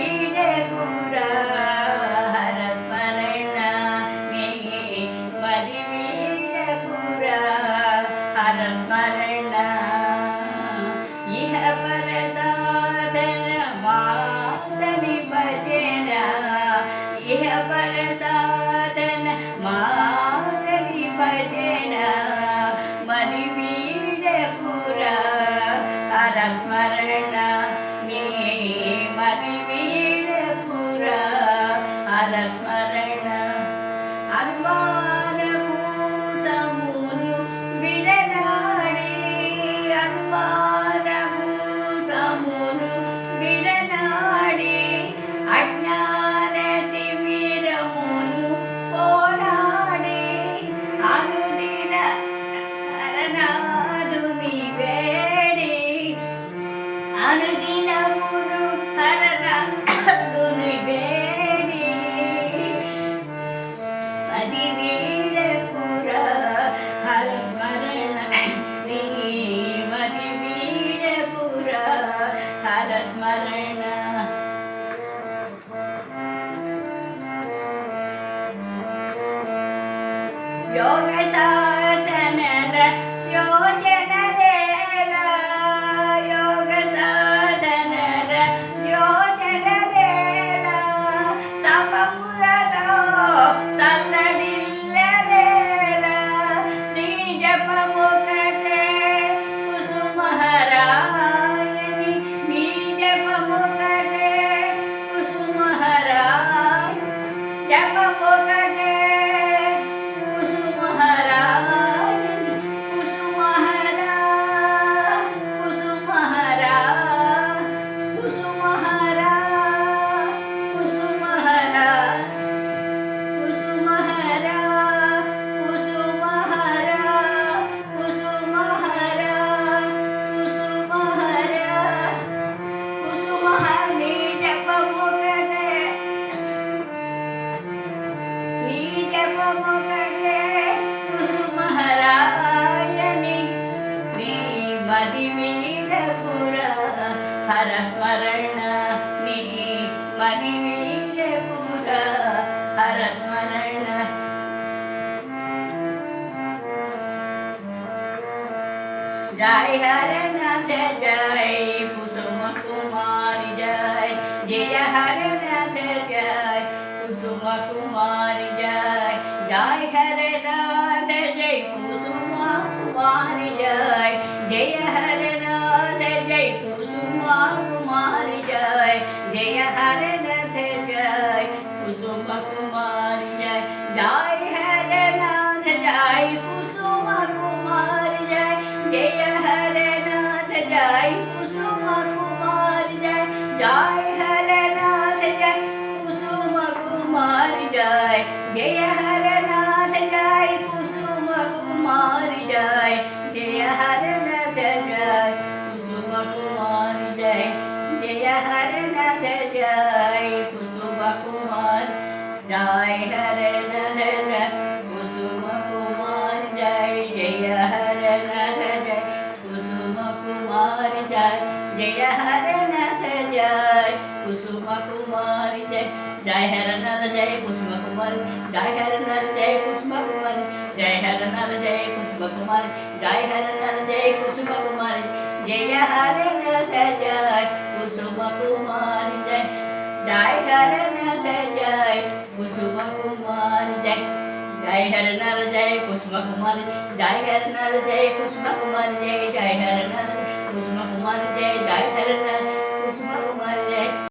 మదివీడకురా హరస్మరణ నీ మదివీడకురా హరస్మరణ ఇహ పర సాధన మాతని భజన ఇహ పర సాధన మాతని భజన మదివీడకురా హరస్మరణ నీ మదివీడకురా హరస్మరణ అనుమానభూతమును విడనాడి అనుమానభూతమును విడనాడి అజ్ఞాన తిమిరమును పోరాడి అనుదిన హరనాథుని వేడి అనుదినమును హరనాథుని వేడి మదివీడకురా హరస్మరణ నీ మదివీడకురా హరస్మరణ యోగ సాధనల యోజనలేల యోగ సాధనల యోజనలేల తపములతో తల్లడిల్లలేల నీ జపముకటే కుసుమహరాయని నీ జపముకటే కుసుమహరాయ జపముకటే కుసుమహరాయని కుసుమహరా కుసుమహరా కుసుమహరా కుసుమహరా కుసుమహరా కుసుమహరా కుసుమహరా కుసుమహరా కుసుమహర నీ జపముకటే నీ జపముకటే కుసుమహరాయని నీ మదివీడకురా హరస్మరణ నీ మదివీడకురా హరస్మరణ జయ హరనాథ జయ కుసుమ కుమారి జయ జయ హరనాథ జయ కుసుమ కుమారి జయ జయ హరనాథ జయ కుసుమ కుమారి జయ జయ హరనాథ జయ కుసుమ కుమారి జయ జయ హరనాథ జయ కుసుమ కుమారి జయ జయ హరనాథ జయ కుసుమ కుమారి జయ జయ హరనాథ జయ కుసుమ కుమారి జయ జయ హరనాథ జయ కుసుమ కుమారి జయ జయ హరనాథ జయ కుసుమ కుమారి జయ జయ హరనాథ జయ కుసుమ కుమారి జయ జయ హరనాథ జయ కుసుమ కుమారి జయ హరనాథ జయ కుసుమ కుమారి జయ జయ హరనాథ జయ కుసుమ కుమారి జయ జయ హరనాథ జయ కుసుమ కుమారి జయ జయ హరనాథ జయ కుసుమ కుమారి జయ హరనాథ జయ కుసుమ కుమారి జయ హరనాథ జయ కుసుమ కుమారి జయ హరనాథ జయ కుసుమ కుమారి జయ హరనాథ జయ కుసుమ కుమారి జయ జయ హరనాథ జయ కుసుమ కుమారి జయ జయ హరనాథ జయ కుసుమ కుమారి జయ హరనాథ జయ కుసుమ కుమారి జయ జయ హరనాథ